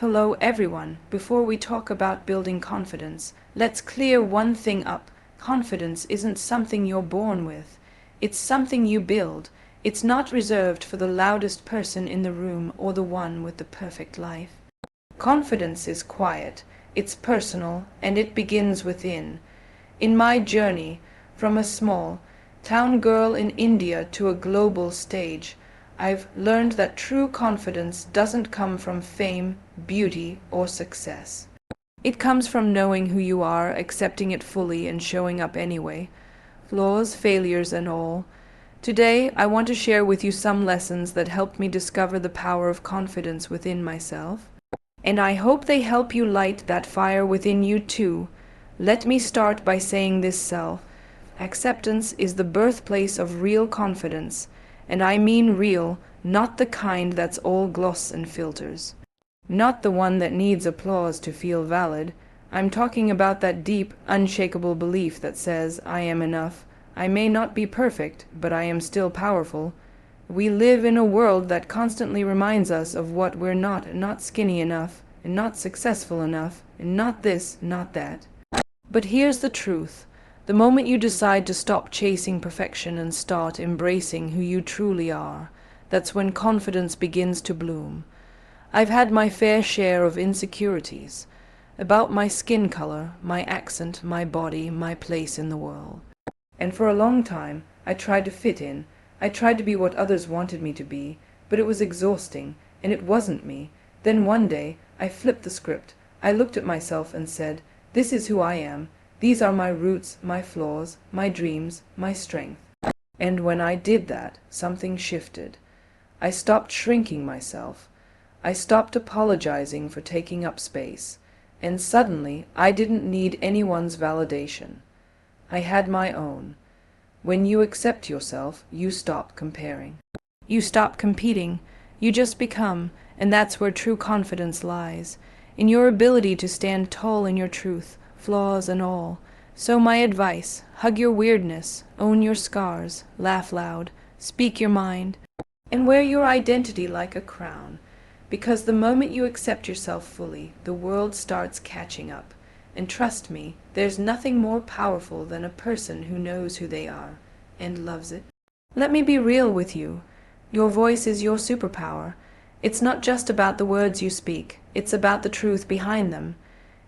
Hello everyone. Before we talk about building confidence, let's clear one thing up. Confidence isn't something you're born with. It's something you build. It's not reserved for the loudest person in the room or the one with the perfect life. Confidence is quiet, it's personal, and it begins within. In my journey, from a small town girl in India to a global stage, I've learned that true confidence doesn't come from fame, beauty, or success. It comes from knowing who you are, accepting it fully, and showing up anyway. Flaws, failures, and all. Today, I want to share with you some lessons that helped me discover the power of confidence within myself. And I hope they help you light that fire within you too. Let me start by saying this acceptance is the birthplace of real confidence. And I mean real, not the kind that's all gloss and filters. Not the one that needs applause to feel valid. I'm talking about that deep, unshakable belief that says, I am enough. I may not be perfect, but I am still powerful. We live in a world that constantly reminds us of what we're not skinny enough, and not successful enough, and not this, not that. But here's the truth. The moment you decide to stop chasing perfection and start embracing who you truly are, that's when confidence begins to bloom. I've had my fair share of insecurities about my skin color, my accent, my body, my place in the world. And for a long time, I tried to fit in. I tried to be what others wanted me to be, but it was exhausting, and it wasn't me. Then one day, I flipped the script. I looked at myself and said, this is who I am. These are my roots, my flaws, my dreams, my strength. And when I did that, something shifted. I stopped shrinking myself. I stopped apologizing for taking up space. And suddenly, I didn't need anyone's validation. I had my own. When you accept yourself, you stop comparing. You stop competing. You just become, and that's where true confidence lies. In your ability to stand tall in your truth, flaws and all. So my advice, hug your weirdness, own your scars, laugh loud, speak your mind, and wear your identity like a crown. Because the moment you accept yourself fully, the world starts catching up. And trust me, there's nothing more powerful than a person who knows who they are and loves it. Let me be real with you. Your voice is your superpower. It's not just about the words you speak, it's about the truth behind them.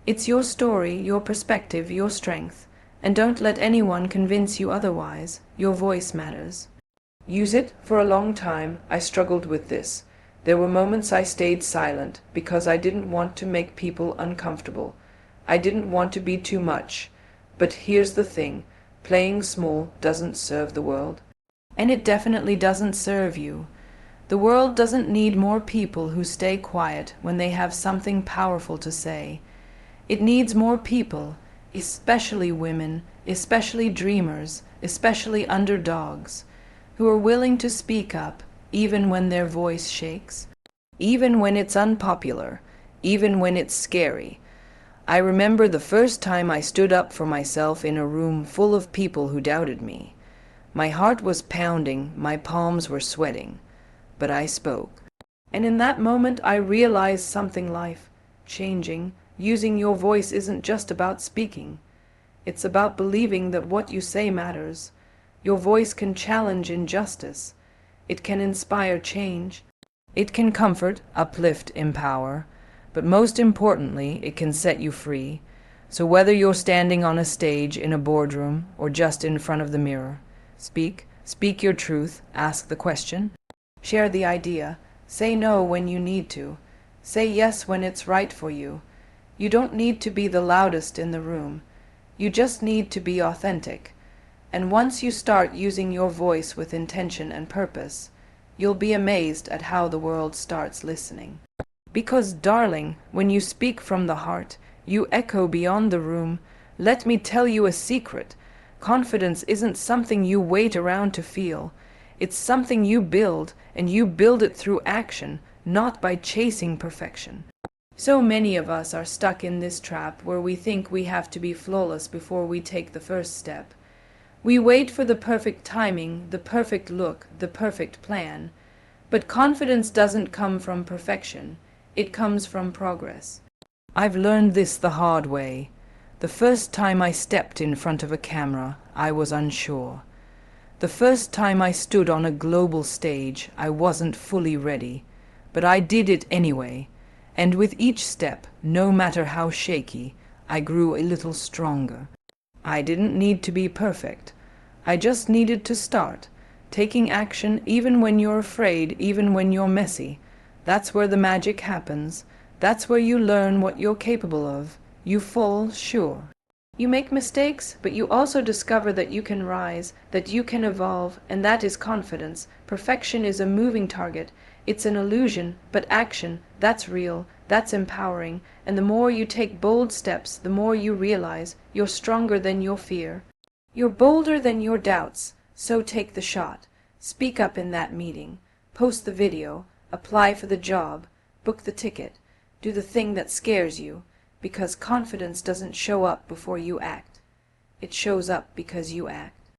It's your story, your perspective, your strength. And don't let anyone convince you otherwise. Your voice matters. Use it. For a long time, I struggled with this. There were moments I stayed silent because I didn't want to make people uncomfortable. I didn't want to be too much. But here's the thing. Playing small doesn't serve the world. And it definitely doesn't serve you. The world doesn't need more people who stay quiet when they have something powerful to say. It needs more people, especially women, especially dreamers, especially underdogs, who are willing to speak up even when their voice shakes, even when it's unpopular, even when it's scary. I remember the first time I stood up for myself in a room full of people who doubted me. My heart was pounding, my palms were sweating, but I spoke. And in that moment I realized something life-changing. Using your voice isn't just about speaking. It's about believing that what you say matters. Your voice can challenge injustice. It can inspire change. It can comfort, uplift, empower. But most importantly, it can set you free. So whether you're standing on a stage, in a boardroom, or just in front of the mirror, speak your truth, ask the question, share the idea, say no when you need to, say yes when it's right for you. You don't need to be the loudest in the room. You just need to be authentic. And once you start using your voice with intention and purpose, you'll be amazed at how the world starts listening. Because, darling, when you speak from the heart, you echo beyond the room. Let me tell you a secret. Confidence isn't something you wait around to feel. It's something you build, and you build it through action, not by chasing perfection. So many of us are stuck in this trap where we think we have to be flawless before we take the first step. We wait for the perfect timing, the perfect look, the perfect plan. But confidence doesn't come from perfection. It comes from progress. I've learned this the hard way. The first time I stepped in front of a camera, I was unsure. The first time I stood on a global stage, I wasn't fully ready. But I did it anyway. And with each step, no matter how shaky, I grew a little stronger. I didn't need to be perfect. I just needed to start, taking action even when you're afraid, even when you're messy. That's where the magic happens. That's where you learn what you're capable of. You fall, sure. You make mistakes, but you also discover that you can rise, that you can evolve, and that is confidence. Perfection is a moving target. It's an illusion, but action, that's real, that's empowering. And the more you take bold steps, the more you realize you're stronger than your fear. You're bolder than your doubts, so take the shot. Speak up in that meeting. Post the video. Apply for the job. Book the ticket. Do the thing that scares you. Because confidence doesn't show up before you act. It shows up because you act.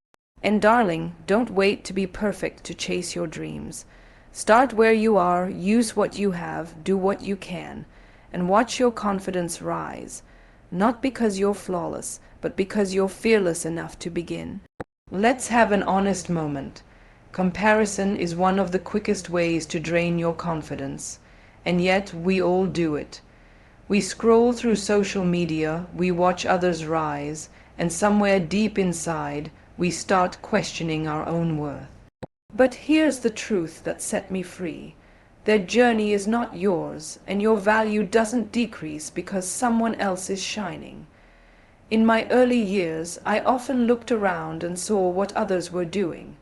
And darling, don't wait to be perfect to chase your dreams. Start where you are, use what you have, do what you can, and watch your confidence rise. Not because you're flawless, but because you're fearless enough to begin. Let's have an honest moment. Comparison is one of the quickest ways to drain your confidence, and yet we all do it. We scroll through social media, we watch others rise, and somewhere deep inside, we start questioning our own worth. But here's the truth that set me free. Their journey is not yours, and your value doesn't decrease because someone else is shining. In my early years, I often looked around and saw what others were doing.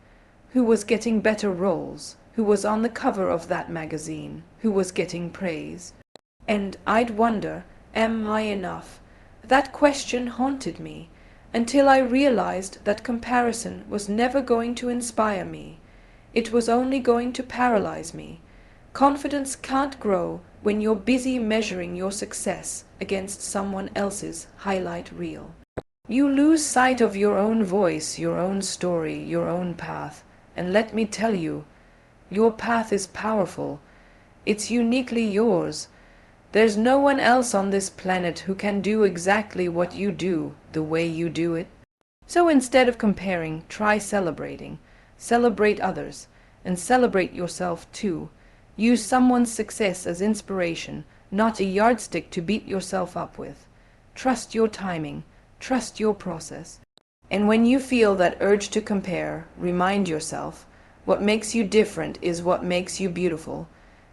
Who was getting better roles? Who was on the cover of that magazine? Who was getting praise? And I'd wonder, am I enough? That question haunted me, until I realized that comparison was never going to inspire me. It was only going to paralyze me. Confidence can't grow when you're busy measuring your success against someone else's highlight reel. You lose sight of your own voice, your own story, your own path. And let me tell you, your path is powerful. It's uniquely yours. There's no one else on this planet who can do exactly what you do, the way you do it. So instead of comparing, try celebrating. Celebrate others, and celebrate yourself too. Use someone's success as inspiration, not a yardstick to beat yourself up with. Trust your timing, trust your process. And when you feel that urge to compare, remind yourself, what makes you different is what makes you beautiful.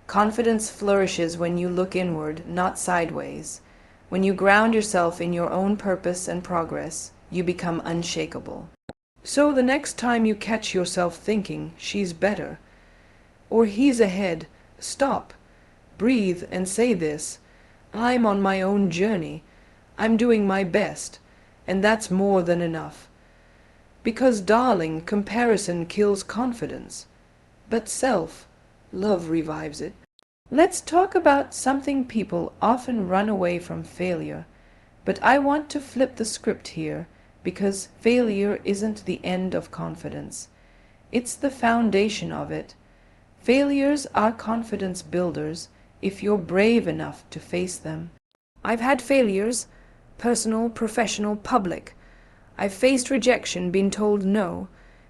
Confidence flourishes when you look inward, not sideways. When you ground yourself in your own purpose and progress, you become unshakable. So the next time you catch yourself thinking, she's better, or he's ahead, stop, breathe and say this, I'm on my own journey, I'm doing my best, and that's more than enough. Because, darling, comparison kills confidence, but self-love revives it. Let's talk about something people often run away from: failure. But I want to flip the script here, because failure isn't the end of confidence. It's the foundation of it. Failures are confidence builders if you're brave enough to face them. I've had failures, personal, professional, public. I've faced rejection, been told no,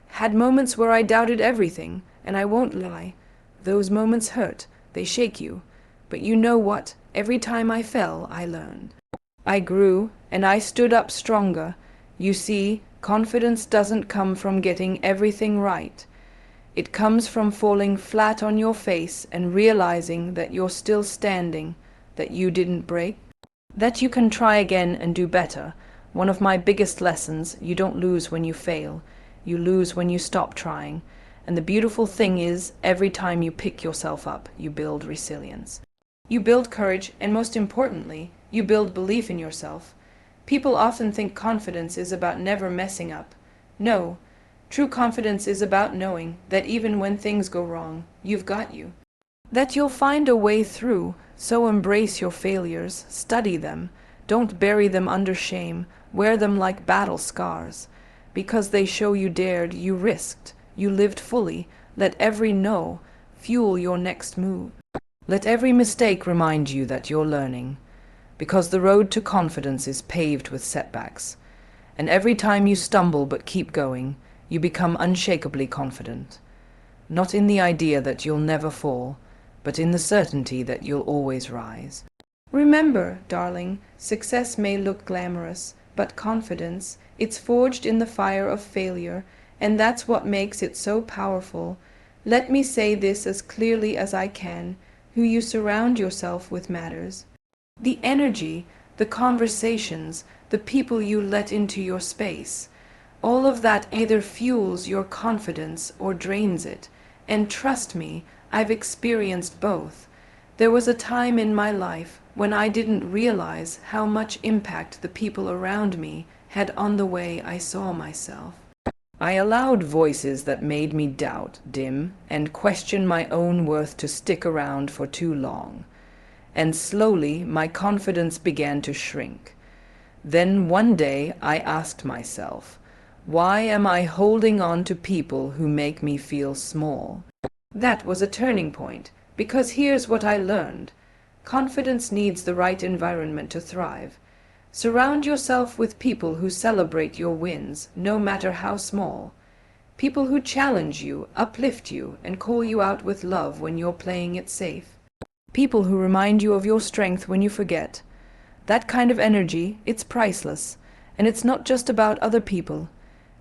had moments where I doubted everything, and I won't lie. Those moments hurt. They shake you. But you know what? Every time I fell, I learned. I grew, and I stood up stronger. You see, confidence doesn't come from getting everything right. It comes from falling flat on your face and realizing that you're still standing, that you didn't break, that you can try again and do better. One of my biggest lessons: you don't lose when you fail. You lose when you stop trying. And the beautiful thing is, every time you pick yourself up, you build resilience. You build courage, and most importantly, you build belief in yourself. People often think confidence is about never messing up. No, true confidence is about knowing that even when things go wrong, you've got you. That you'll find a way through, so embrace your failures, study them. Don't bury them under shame, wear them like battle scars. Because they show you dared, you risked. You lived fully. Let every no fuel your next move. Let every mistake remind you that you're learning, because the road to confidence is paved with setbacks. And every time you stumble but keep going, you become unshakably confident. Not in the idea that you'll never fall, but in the certainty that you'll always rise. Remember, darling, success may look glamorous, but confidence, it's forged in the fire of failure, and that's what makes it so powerful. Let me say this as clearly as I can: who you surround yourself with matters. The energy, the conversations, the people you let into your space, all of that either fuels your confidence or drains it. And trust me, I've experienced both. There was a time in my life when I didn't realize how much impact the people around me had on the way I saw myself. I allowed voices that made me doubt, dim, and question my own worth to stick around for too long. And slowly my confidence began to shrink. Then one day I asked myself, why am I holding on to people who make me feel small? That was a turning point, because here's what I learned. Confidence needs the right environment to thrive. Surround yourself with people who celebrate your wins, no matter how small. People who challenge you, uplift you, and call you out with love when you're playing it safe. People who remind you of your strength when you forget. That kind of energy, it's priceless. And it's not just about other people.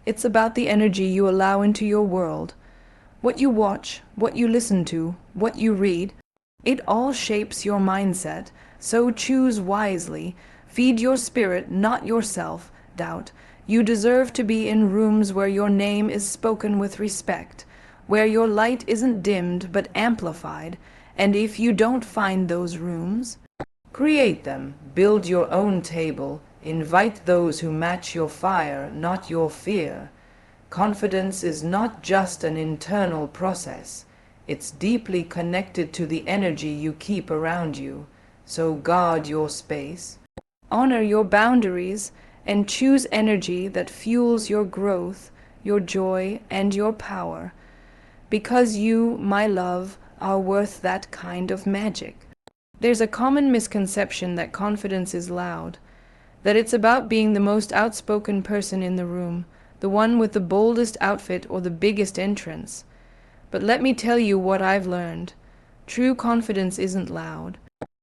It's about the energy you allow into your world. What you watch, what you listen to, what you read, it all shapes your mindset. So choose wisely. Feed your spirit, not your self-doubt. You deserve to be in rooms where your name is spoken with respect, where your light isn't dimmed but amplified. And if you don't find those rooms, create them. Build your own table. Invite those who match your fire, not your fear. Confidence is not just an internal process. It's deeply connected to the energy you keep around you. So guard your space. Honor your boundaries and choose energy that fuels your growth, your joy, and your power. Because you, my love, are worth that kind of magic. There's a common misconception that confidence is loud, that it's about being the most outspoken person in the room, the one with the boldest outfit or the biggest entrance. But let me tell you what I've learned. True confidence isn't loud.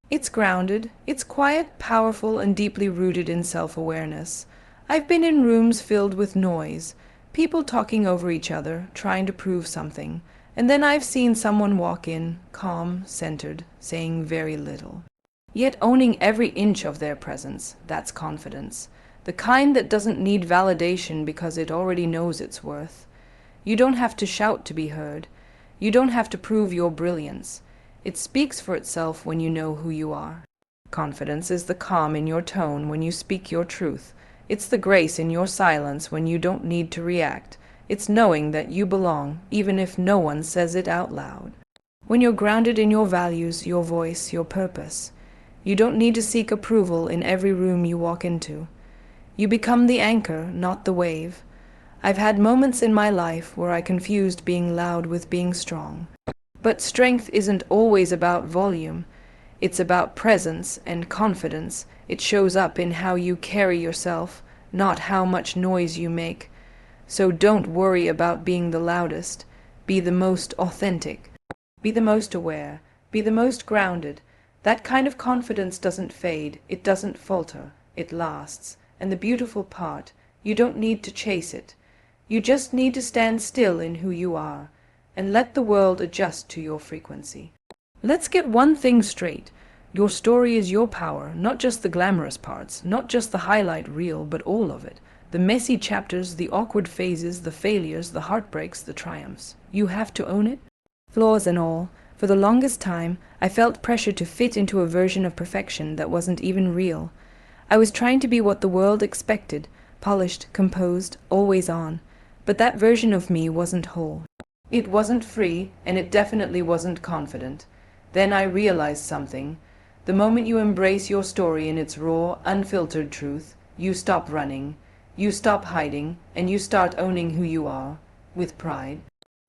It's grounded, it's quiet, powerful, and deeply rooted in self-awareness. I've been in rooms filled with noise, people talking over each other, trying to prove something, and then I've seen someone walk in, calm, centered, saying very little, yet owning every inch of their presence. That's confidence, the kind that doesn't need validation because it already knows its worth. You don't have to shout to be heard. You don't have to prove your brilliance. It speaks for itself when you know who you are. Confidence is the calm in your tone when you speak your truth. It's the grace in your silence when you don't need to react. It's knowing that you belong, even if no one says it out loud. When you're grounded in your values, your voice, your purpose, you don't need to seek approval in every room you walk into. You become the anchor, not the wave. I've had moments in my life where I confused being loud with being strong. But strength isn't always about volume. It's about presence and confidence. It shows up in how you carry yourself, not how much noise you make. So don't worry about being the loudest. Be the most authentic. Be the most aware. Be the most grounded. That kind of confidence doesn't fade. It doesn't falter. It lasts. And the beautiful part, you don't need to chase it. You just need to stand still in who you are and let the world adjust to your frequency. Let's get one thing straight. Your story is your power, not just the glamorous parts, not just the highlight reel, but all of it. The messy chapters, the awkward phases, the failures, the heartbreaks, the triumphs. You have to own it. Flaws and all. For the longest time, I felt pressure to fit into a version of perfection that wasn't even real. I was trying to be what the world expected, polished, composed, always on. But that version of me wasn't whole. It wasn't free, and it definitely wasn't confident. Then I realized something. The moment you embrace your story in its raw, unfiltered truth, you stop running, you stop hiding, and you start owning who you are, with pride.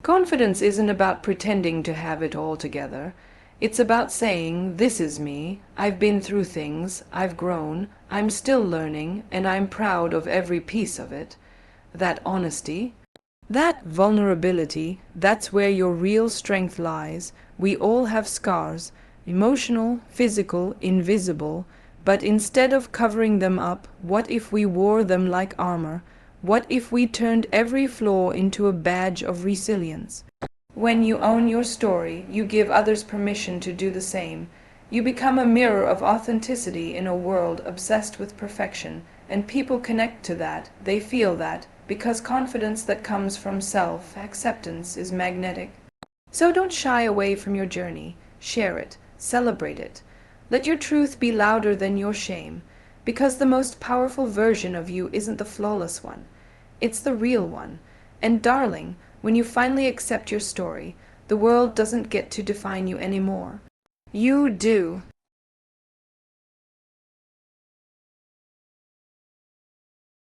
Confidence isn't about pretending to have it all together. It's about saying, this is me, I've been through things, I've grown, I'm still learning, and I'm proud of every piece of it. That honesty, that vulnerability, that's where your real strength lies. We all have scars, emotional, physical, invisible, but instead of covering them up, what if we wore them like armor? What if we turned every flaw into a badge of resilience? When you own your story, you give others permission to do the same. You become a mirror of authenticity in a world obsessed with perfection, and people connect to that, they feel that, because confidence that comes from self-acceptance is magnetic. So don't shy away from your journey. Share it. Celebrate it. Let your truth be louder than your shame, because the most powerful version of you isn't the flawless one. It's the real one. And darling, when you finally accept your story, the world doesn't get to define you anymore. You do.